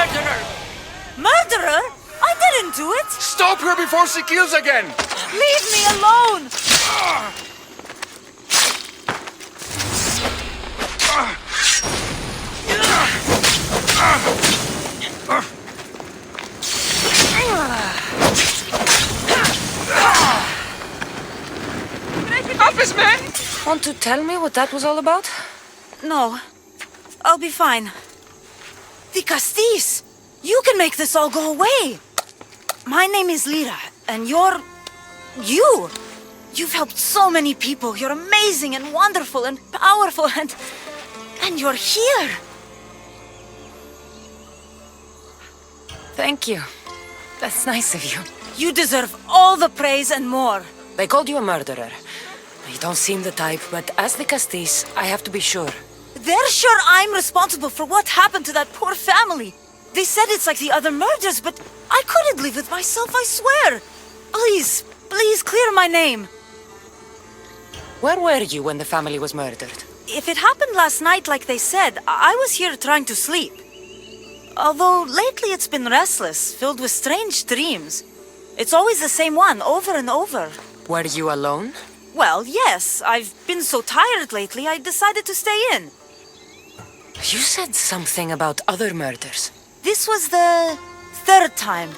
murderer! Murderer? I didn't do it! Stop her before she kills again! Leave me alone! Office man! Want to tell me what that was all about? No. I'll be fine. The Castis! You can make this all go away! My name is Lyra, and you're... you! You've helped so many people. You're amazing and wonderful and powerful and you're here! Thank you. That's nice of you. You deserve all the praise and more. They called you a murderer. You don't seem the type, but as the Castis, I have to be sure. They're sure I'm responsible for what happened to that poor family. They said it's like the other murders, but I couldn't live with myself, I swear. Please, please clear my name. Where were you when the family was murdered? If it happened last night like they said, I was here trying to sleep. Although lately it's been restless, filled with strange dreams. It's always the same one, over and over. Were you alone? Well, yes. I've been so tired lately, I decided to stay in. You said something about other murders. This was the third time.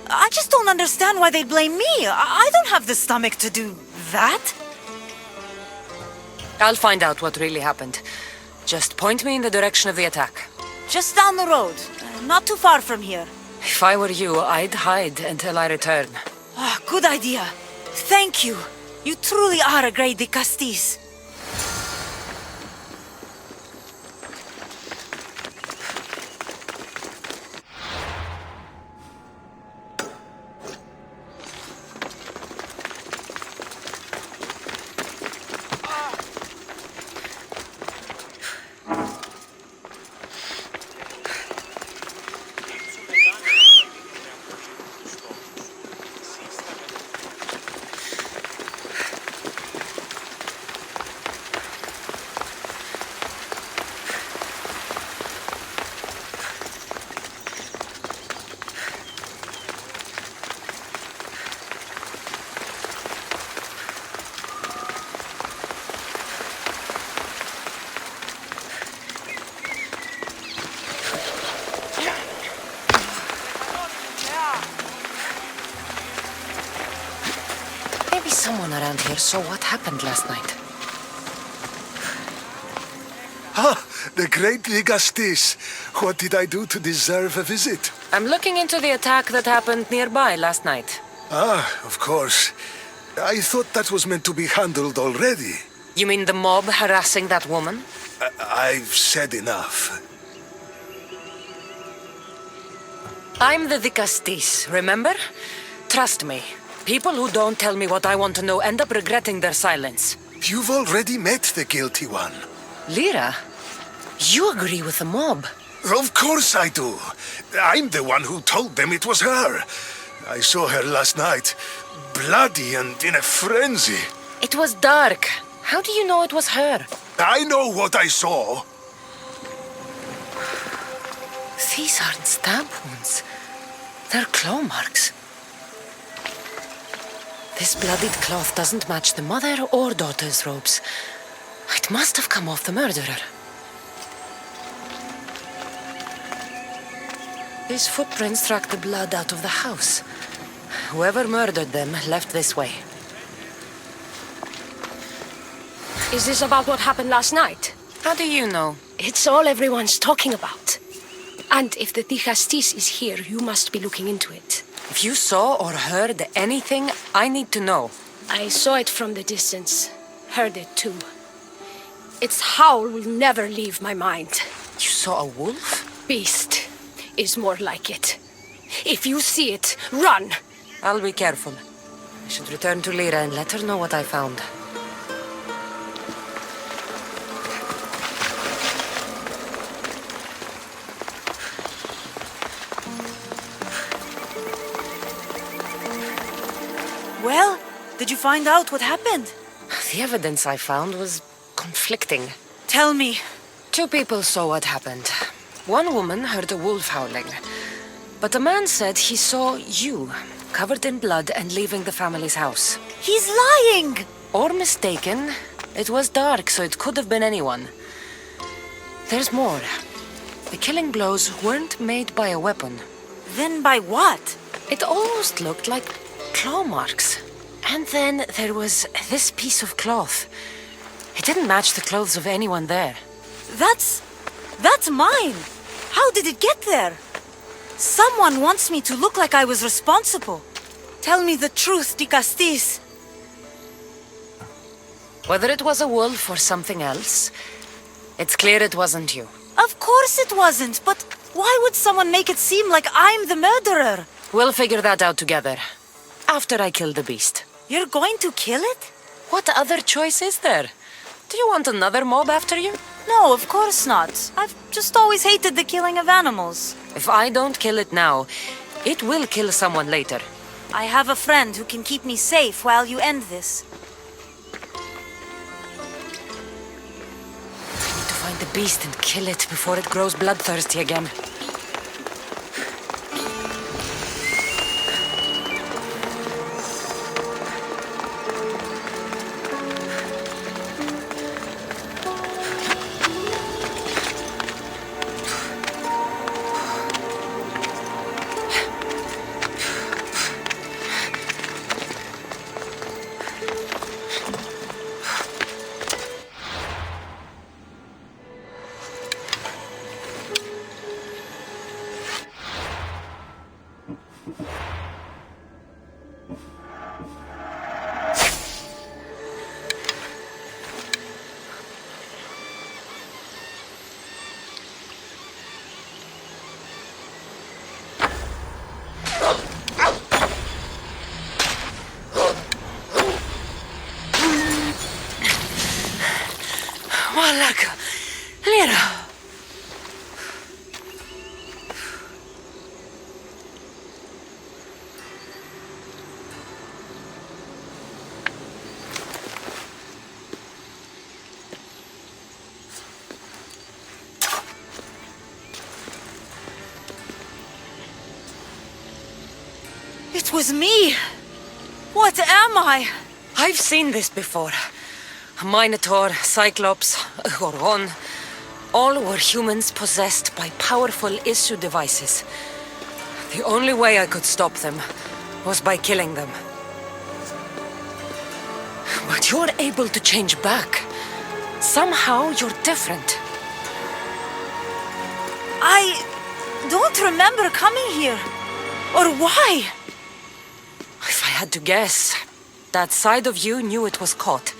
I just don't understand why they blame me. I don't have the stomach to do that. I'll find out what really happened. Just point me in the direction of the attack. Just down the road. Not too far from here. If I were you, I'd hide until I return. Ah, good idea. Thank you. You truly are a great Castis. Someone around here saw what happened last night. Ah, the great Ligastis. What did I do to deserve a visit? I'm looking into the attack that happened nearby last night. Ah, of course. I thought that was meant to be handled already. You mean the mob harassing that woman? I've said enough. I'm the Dicastis, remember? Trust me. People who don't tell me what I want to know end up regretting their silence. You've already met the guilty one. Lyra, you agree with the mob. Of course I do. I'm the one who told them it was her. I saw her last night, bloody and in a frenzy. It was dark. How do you know it was her? I know what I saw. These aren't stab wounds. They're claw marks. This bloodied cloth doesn't match the mother or daughter's robes. It must have come off the murderer. These footprints track the blood out of the house. Whoever murdered them left this way. Is this about what happened last night? How do you know? It's all everyone's talking about. And if the Dicastis is here, you must be looking into it. If you saw or heard anything, I need to know. I saw it from the distance. Heard it too. Its howl will never leave my mind. You saw a wolf? Beast is more like it. If you see it, run! I'll be careful. I should return to Lyra and let her know what I found. Well, did you find out what happened? The evidence I found was conflicting. Tell me. 2 people saw what happened. One woman heard a wolf howling, but a man said he saw you, covered in blood and leaving the family's house. He's lying! Or mistaken. It was dark, so it could have been anyone. There's more. The killing blows weren't made by a weapon. Then by what? It almost looked like claw marks. And then there was this piece of cloth. It didn't match the clothes of anyone there. That's mine! How did it get there? Someone wants me to look like I was responsible. Tell me the truth, Di Castis. Whether it was a wolf or something else, it's clear it wasn't you. Of course it wasn't, but why would someone make it seem like I'm the murderer? We'll figure that out together. After I kill the beast. You're going to kill it? What other choice is there? Do you want another mob after you? No, of course not. I've just always hated the killing of animals. If I don't kill it now, it will kill someone later. I have a friend who can keep me safe while you end this. I need to find the beast and kill it before it grows bloodthirsty again. Malaka, Lira. It was me! What am I? I've seen this before. A Minotaur, Cyclops, a Gorgon. All were humans possessed by powerful issue devices. The only way I could stop them was by killing them. But you're able to change back. Somehow you're different. I don't remember coming here. Or why? If I had to guess, that side of you knew it was caught.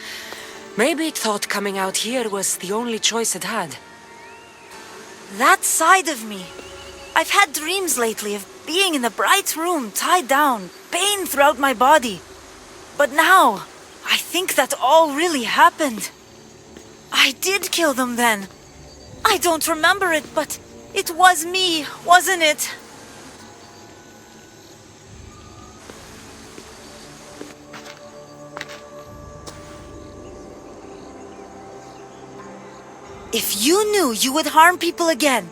Maybe it thought coming out here was the only choice it had. That side of me. I've had dreams lately of being in a bright room, tied down, pain throughout my body. But now, I think that all really happened. I did kill them then. I don't remember it, but it was me, wasn't it? If you knew you would harm people again,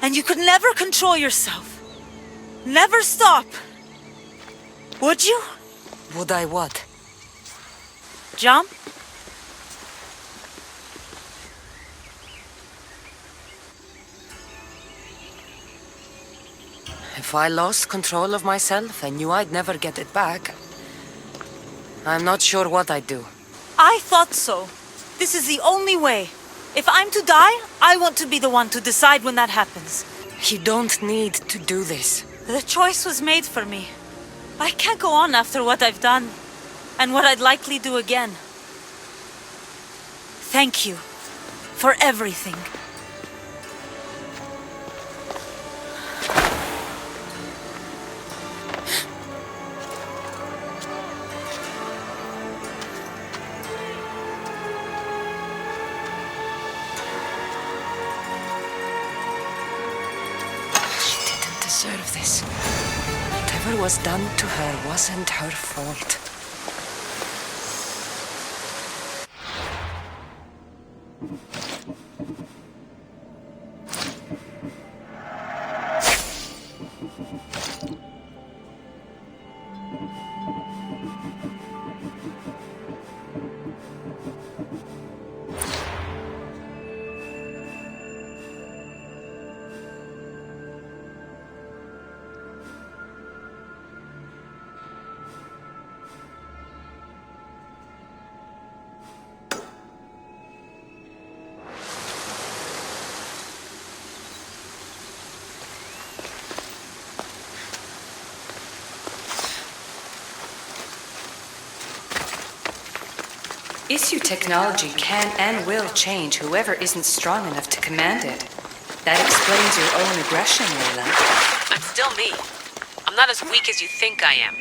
and you could never control yourself, never stop, would you? Would I what? Jump? If I lost control of myself, I knew I'd never get it back. I'm not sure what I'd do. I thought so. This is the only way. If I'm to die, I want to be the one to decide when that happens. You don't need to do this. The choice was made for me. I can't go on after what I've done, and what I'd likely do again. Thank you for everything. Deserve this. Whatever was done to her wasn't her fault. Issue technology can and will change whoever isn't strong enough to command it. That explains your own aggression, Layla. I'm still me. I'm not as weak as you think I am.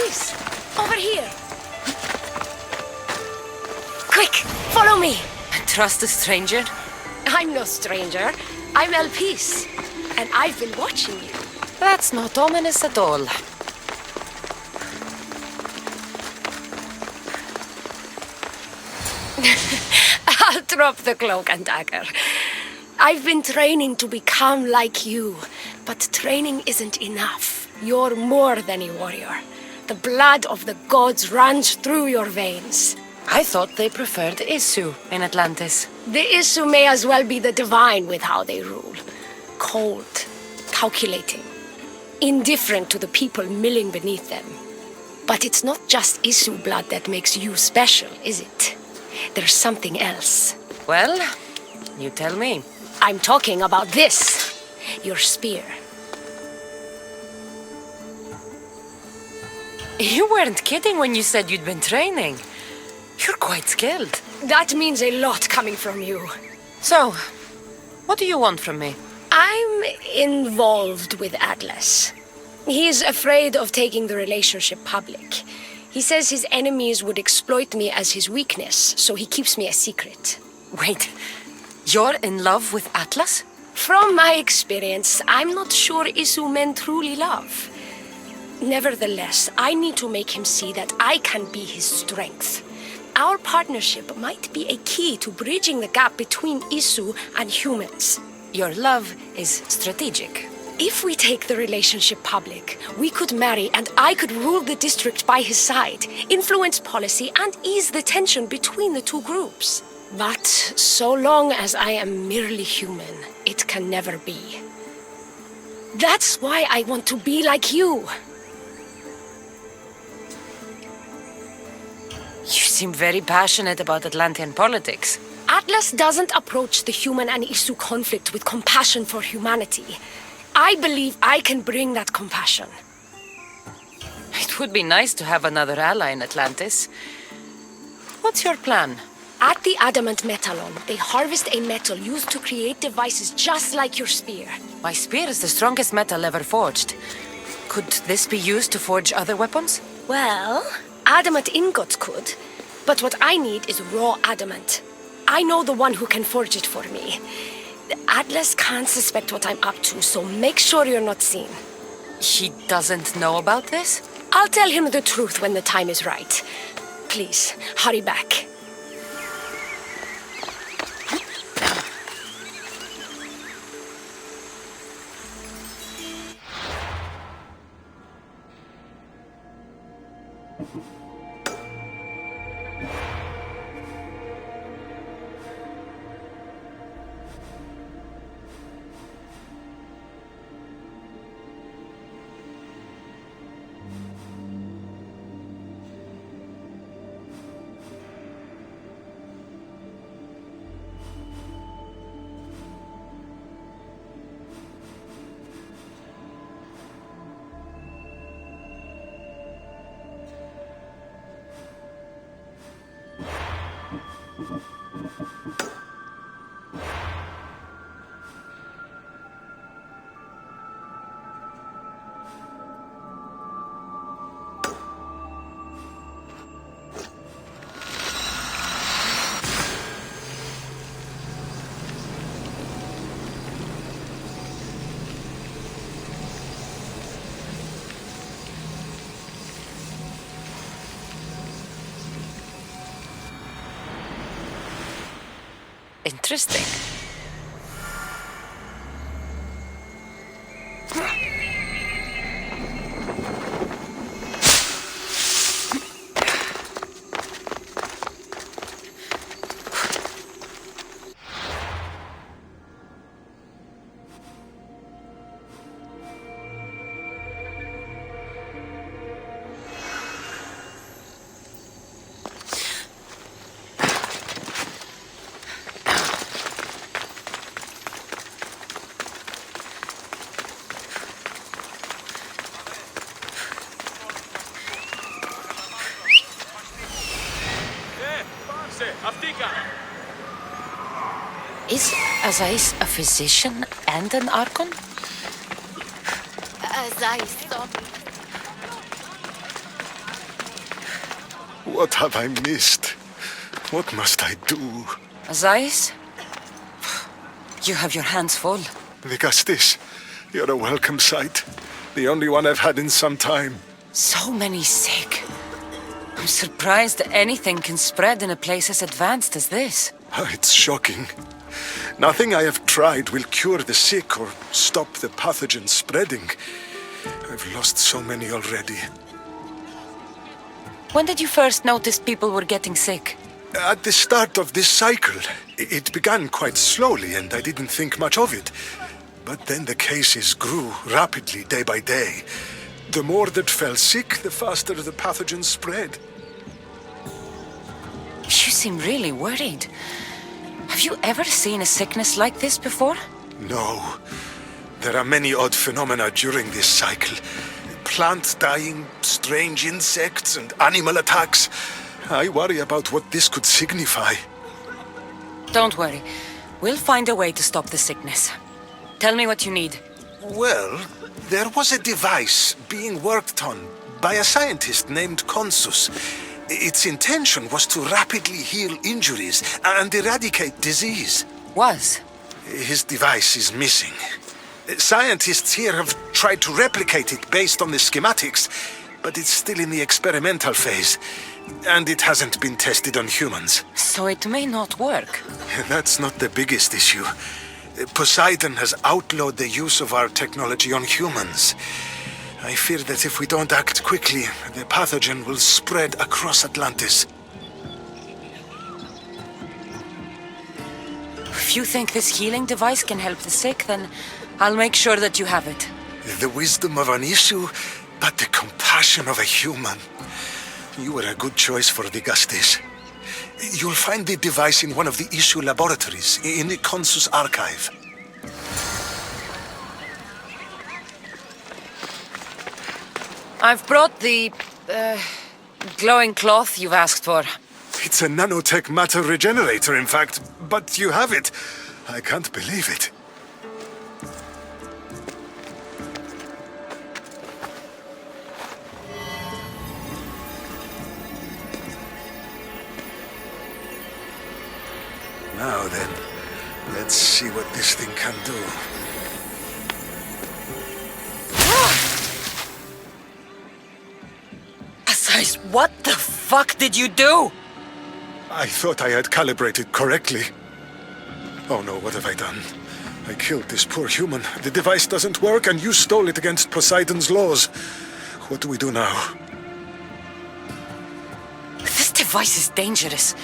Please, over here. Quick, follow me. Trust a stranger? I'm no stranger. I'm Elpis, and I've been watching you. That's not ominous at all. I'll drop the cloak and dagger. I've been training to become like you, but training isn't enough. You're more than a warrior. The blood of the gods runs through your veins. I thought they preferred Isu in Atlantis. The Isu may as well be the divine with how they rule. Cold, calculating, indifferent to the people milling beneath them. But it's not just Isu blood that makes you special, is it? There's something else. Well, you tell me. I'm talking about this. Your spear. You weren't kidding when you said you'd been training. You're quite skilled. That means a lot coming from you. So, what do you want from me? I'm involved with Atlas. He's afraid of taking the relationship public. He says his enemies would exploit me as his weakness, so he keeps me a secret. Wait, you're in love with Atlas? From my experience, I'm not sure Isu men truly love. Nevertheless, I need to make him see that I can be his strength. Our partnership might be a key to bridging the gap between Isu and humans. Your love is strategic. If we take the relationship public, we could marry and I could rule the district by his side, influence policy and ease the tension between the two groups. But so long as I am merely human, it can never be. That's why I want to be like you. You seem very passionate about Atlantean politics. Atlas doesn't approach the human and Isu conflict with compassion for humanity. I believe I can bring that compassion. It would be nice to have another ally in Atlantis. What's your plan? At the Adamant Metallon, they harvest a metal used to create devices just like your spear. My spear is the strongest metal ever forged. Could this be used to forge other weapons? Well, adamant ingots could, but what I need is raw adamant. I know the one who can forge it for me. Atlas can't suspect what I'm up to, so make sure you're not seen. He doesn't know about this? I'll tell him the truth when the time is right. Please, hurry back. Interesting. Is Azais a physician and an Archon? What have I missed? What must I do? Azais? You have your hands full. Vigastis, you're a welcome sight. The only one I've had in some time. So many sick. I'm surprised anything can spread in a place as advanced as this. It's shocking. Nothing I have tried will cure the sick or stop the pathogen spreading. I've lost so many already. When did you first notice people were getting sick? At the start of this cycle. It began quite slowly and I didn't think much of it. But then the cases grew rapidly day by day. The more that fell sick, the faster the pathogen spread. You seem really worried. Have you ever seen a sickness like this before? No. There are many odd phenomena during this cycle. Plants dying, strange insects, and animal attacks. I worry about what this could signify. Don't worry. We'll find a way to stop the sickness. Tell me what you need. Well, there was a device being worked on by a scientist named Consus. Its intention was to rapidly heal injuries and eradicate disease. Was? His device is missing. Scientists here have tried to replicate it based on the schematics, but it's still in the experimental phase, and it hasn't been tested on humans. So it may not work. That's not the biggest issue. Poseidon has outlawed the use of our technology on humans. I fear that if we don't act quickly, the pathogen will spread across Atlantis. If you think this healing device can help the sick, then I'll make sure that you have it. The wisdom of an issue, but the compassion of a human. You were a good choice for the Gustis. You'll find the device in one of the issue laboratories, in the Consus archive. I've brought the, glowing cloth you've asked for. It's a nanotech matter regenerator, in fact, but you have it. I can't believe it. Now then, let's see what this thing can do. Azais, what the fuck did you do? I thought I had calibrated correctly. Oh no, what have I done? I killed this poor human. The device doesn't work and you stole it against Poseidon's laws. What do we do now? This device is dangerous.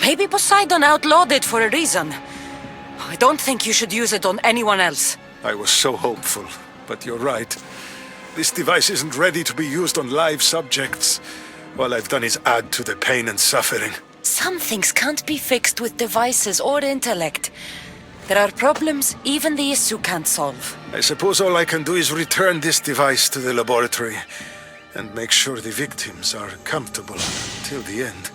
Maybe Poseidon outlawed it for a reason. I don't think you should use it on anyone else. I was so hopeful, but you're right. This device isn't ready to be used on live subjects. All I've done is add to the pain and suffering. Some things can't be fixed with devices or intellect. There are problems even the issue can't solve. I suppose all I can do is return this device to the laboratory and make sure the victims are comfortable till the end.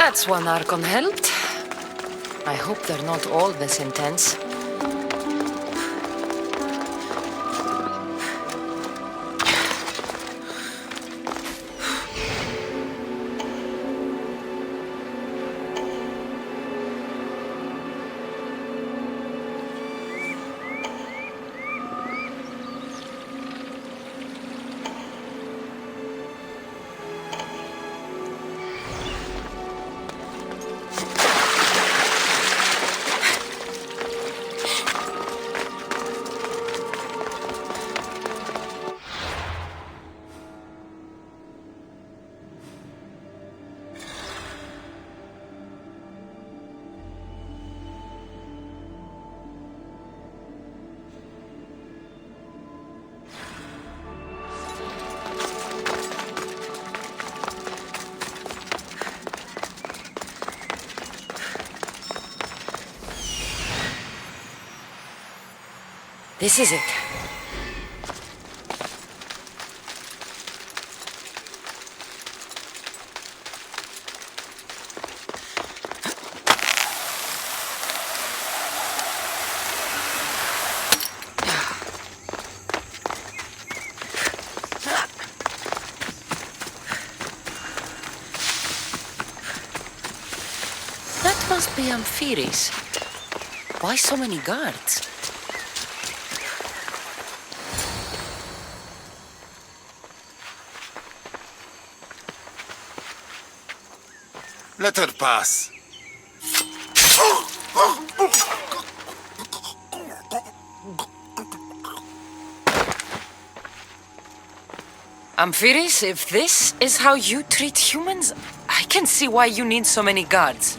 That's one Archon helped. I hope they're not all this intense. This is it. That must be Amphiris. Why so many guards? Let her pass. Amphiris, if this is how you treat humans, I can see why you need so many guards.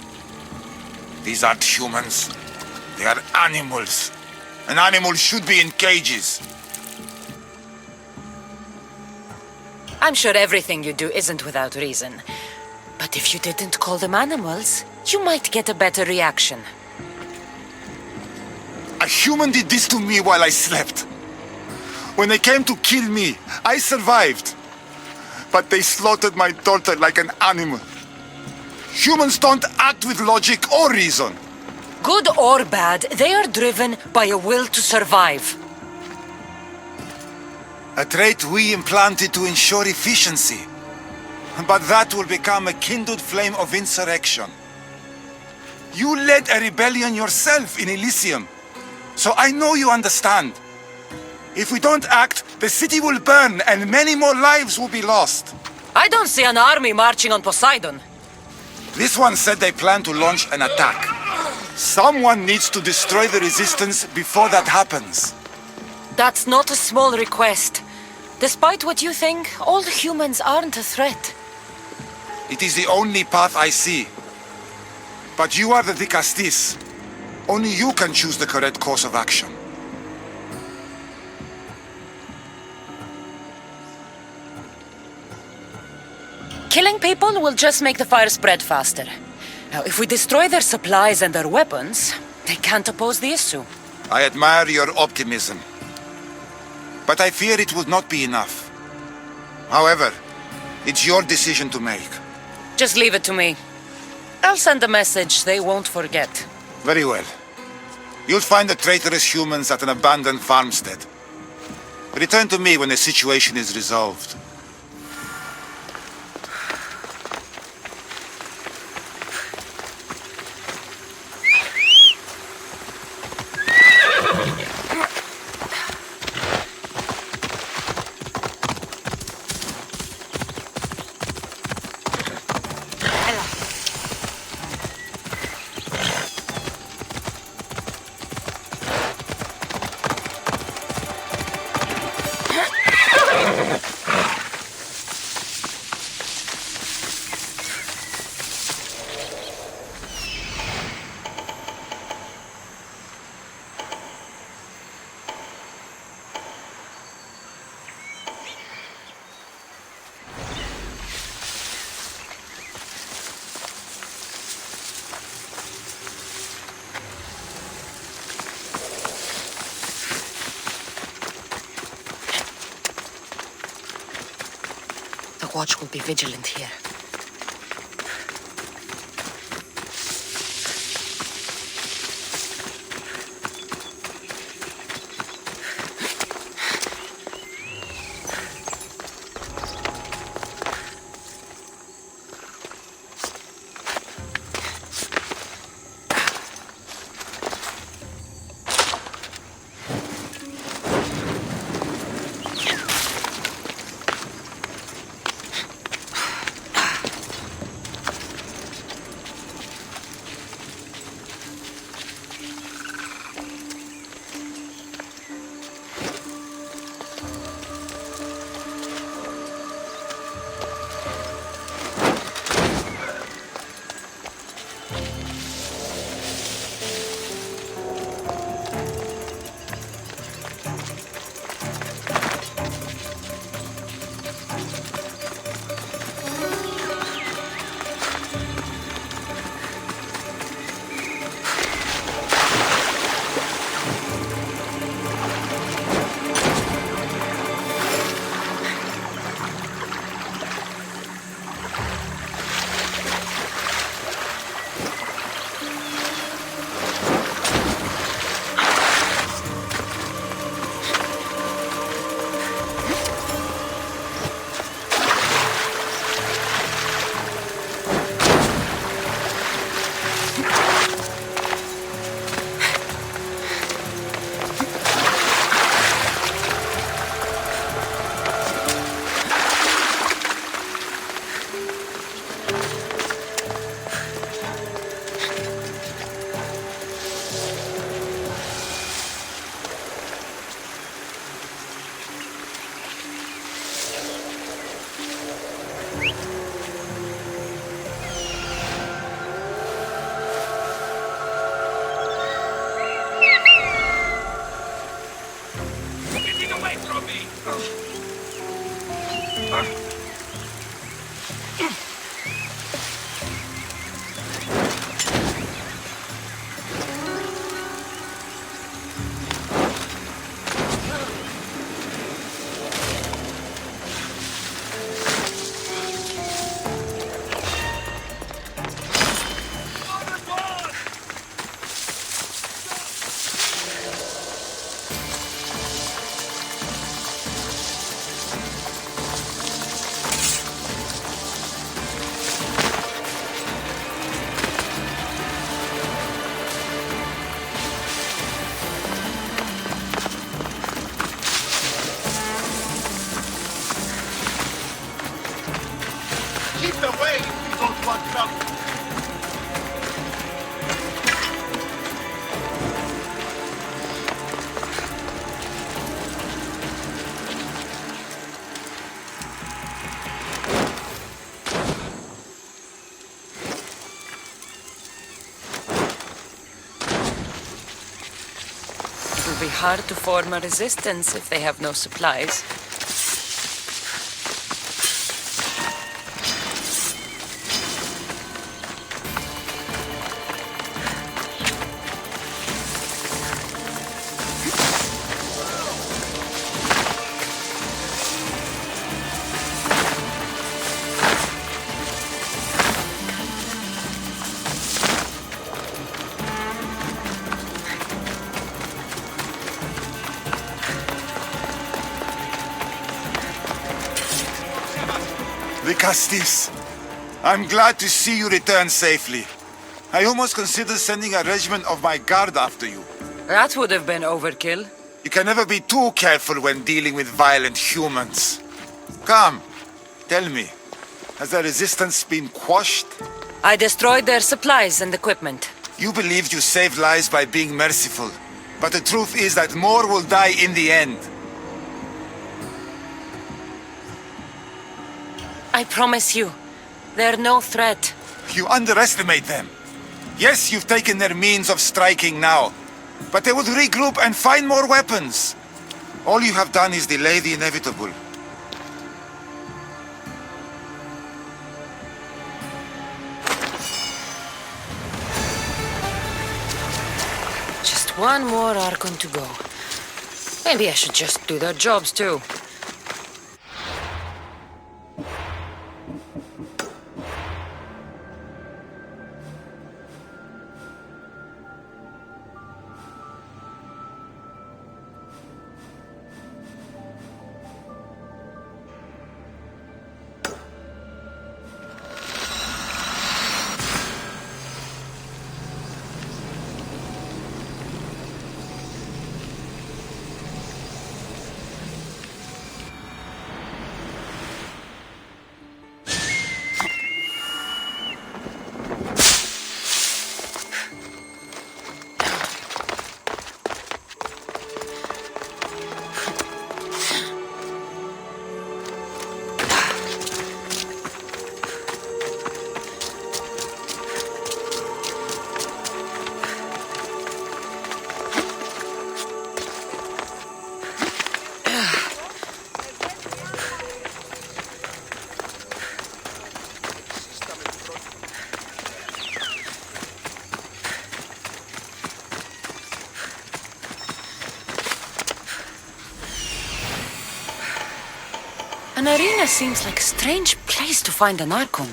These aren't humans. They are animals. An animal should be in cages. I'm sure everything you do isn't without reason. But if you didn't call them animals, you might get a better reaction. A human did this to me while I slept. When they came to kill me, I survived. But they slaughtered my daughter like an animal. Humans don't act with logic or reason. Good or bad, they are driven by a will to survive. A trait we implanted to ensure efficiency. But that will become a kindled flame of insurrection. You led a rebellion yourself in Elysium, so I know you understand. If we don't act, the city will burn and many more lives will be lost. I don't see an army marching on Poseidon. This one said they plan to launch an attack. Someone needs to destroy the resistance before that happens. That's not a small request. Despite what you think, all humans aren't a threat. It is the only path I see. But you are the Dicastis. Only you can choose the correct course of action. Killing people will just make the fire spread faster. Now, if we destroy their supplies and their weapons, they can't oppose the issue. I admire your optimism. But I fear it will not be enough. However, it's your decision to make. Just leave it to me. I'll send a message they won't forget. Very well. You'll find the traitorous humans at an abandoned farmstead. Return to me when the situation is resolved. The watch will be vigilant here. It'll be hard to form a resistance if they have no supplies. Castis, I'm glad to see you return safely. I almost considered sending a regiment of my guard after you. That would have been overkill. You can never be too careful when dealing with violent humans. Come, tell me, has the resistance been quashed? I destroyed their supplies and equipment. You believed you saved lives by being merciful, but the truth is that more will die in the end. I promise you, they're no threat. You underestimate them. Yes, you've taken their means of striking now, but they would regroup and find more weapons. All you have done is delay the inevitable. Just one more Archon to go. Maybe I should just do their jobs too. An arena seems like a strange place to find an Archon.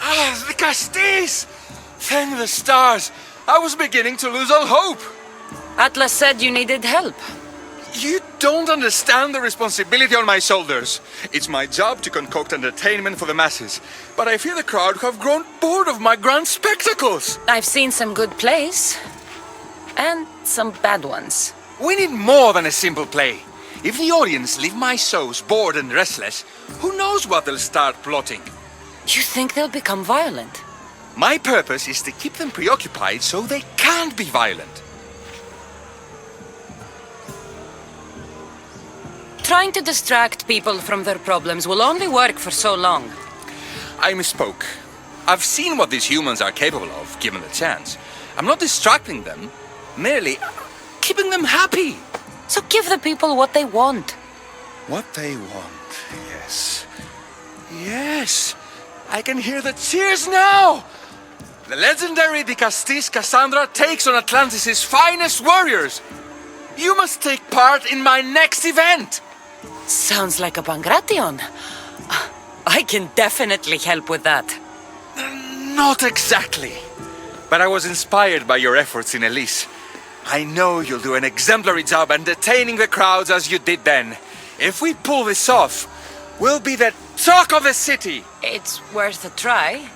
Ah, the Castis! Thank the stars! I was beginning to lose all hope! Atlas said you needed help. You don't understand the responsibility on my shoulders. It's my job to concoct entertainment for the masses, but I fear the crowd have grown bored of my grand spectacles. I've seen some good plays. And some bad ones. We need more than a simple play. If the audience leave my shows bored and restless, who knows what they'll start plotting? You think they'll become violent? My purpose is to keep them preoccupied so they can't be violent. Trying to distract people from their problems will only work for so long. I misspoke. I've seen what these humans are capable of, given the chance. I'm not distracting them, merely keeping them happy. So give the people what they want. What they want, yes. Yes! I can hear the cheers now! The legendary De Castis Cassandra takes on Atlantis' finest warriors! You must take part in my next event! Sounds like a Pangration. I can definitely help with that. Not exactly. But I was inspired by your efforts in Elise. I know you'll do an exemplary job entertaining the crowds as you did then. If we pull this off, we'll be the talk of the city! It's worth a try.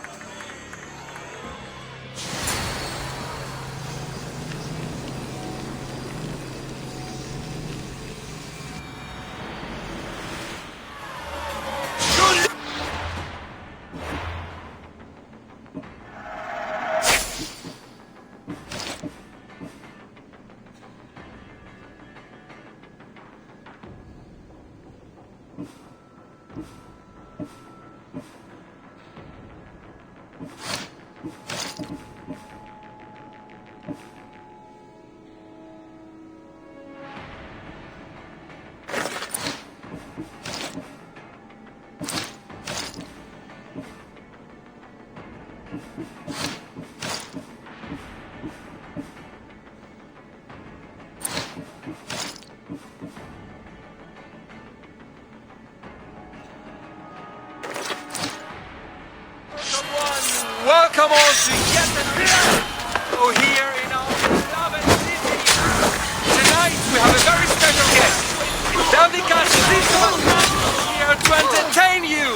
Welcome all to yet another show here in our beloved city. Tonight we have a very special guest. De Castis here to entertain you.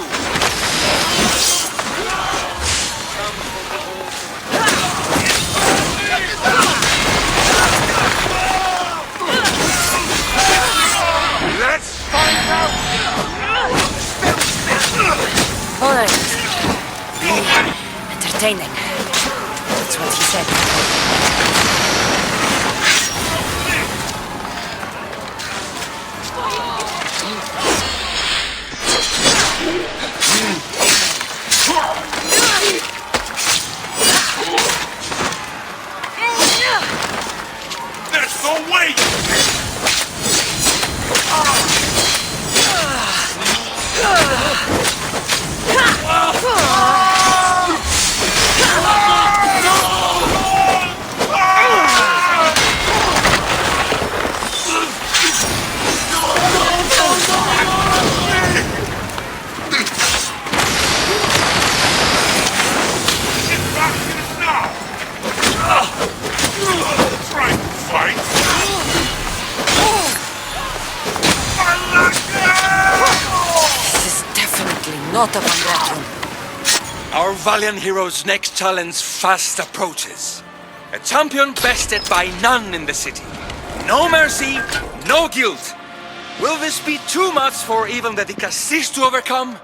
Let's find out. All right. Entertaining. That's what he said. There's no way! Not a Pangration. Our valiant hero's next challenge fast approaches. A champion bested by none in the city. No mercy, no guilt. Will this be too much for even the De Castis to overcome?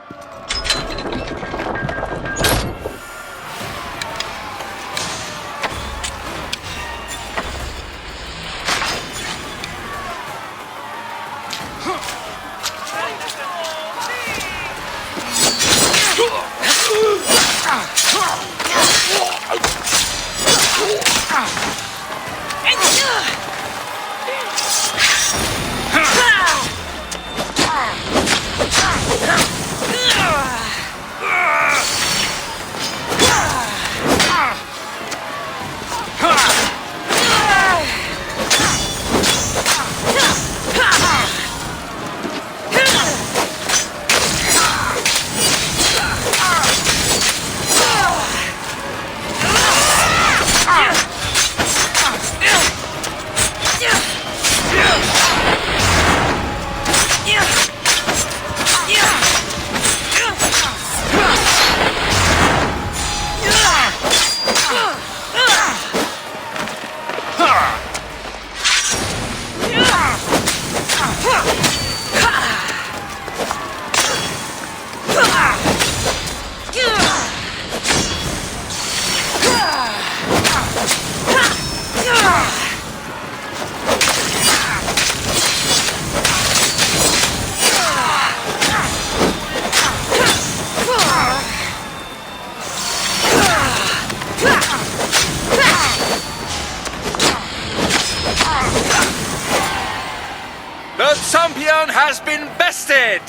The champion has been bested!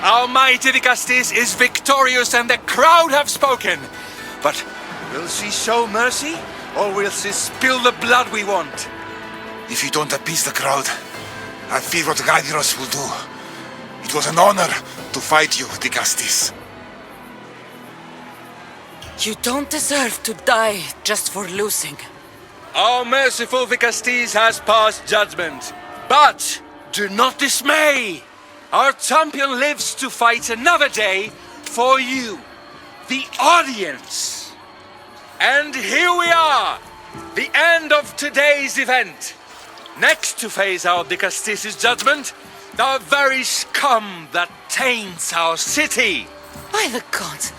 Our mighty Dicastis is victorious and the crowd have spoken. But will she show mercy, or will she spill the blood we want? If you don't appease the crowd, I fear what Gyros will do. It was an honor to fight you, Dicastis. You don't deserve to die just for losing. Our merciful Dicastis has passed judgment. But do not dismay! Our champion lives to fight another day for you, the audience. And here we are, the end of today's event. Next to face our Dicastis' judgment, the very scum that taints our city. By the gods,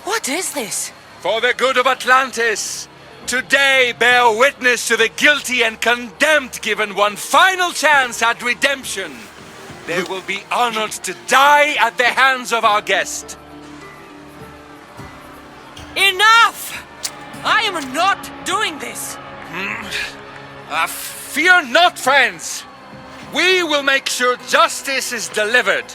what is this? For the good of Atlantis, today bear witness to the guilty and condemned given one final chance at redemption. They will be honored to die at the hands of our guest. Enough! I am not doing this! Fear not, friends! We will make sure justice is delivered.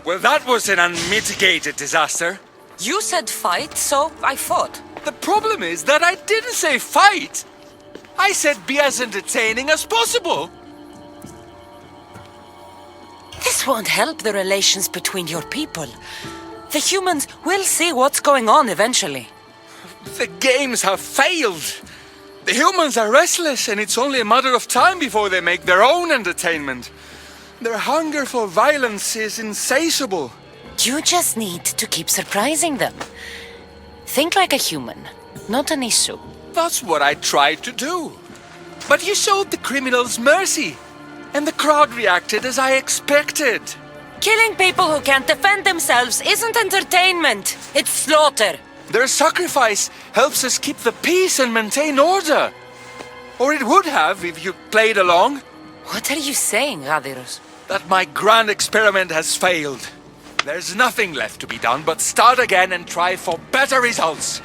Well, that was an unmitigated disaster. You said fight, so I fought. The problem is that I didn't say fight. I said be as entertaining as possible. This won't help the relations between your people. The humans will see what's going on eventually. The games have failed. The humans are restless, and it's only a matter of time before they make their own entertainment. Their hunger for violence is insatiable. You just need to keep surprising them. Think like a human, not an issue. That's what I tried to do. But you showed the criminals mercy, and the crowd reacted as I expected. Killing people who can't defend themselves isn't entertainment. It's slaughter. Their sacrifice helps us keep the peace and maintain order. Or it would have if you played along. What are you saying, Radiros? That my grand experiment has failed. There's nothing left to be done but start again and try for better results.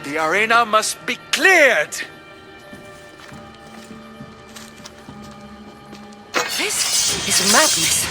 The arena must be cleared. This is madness.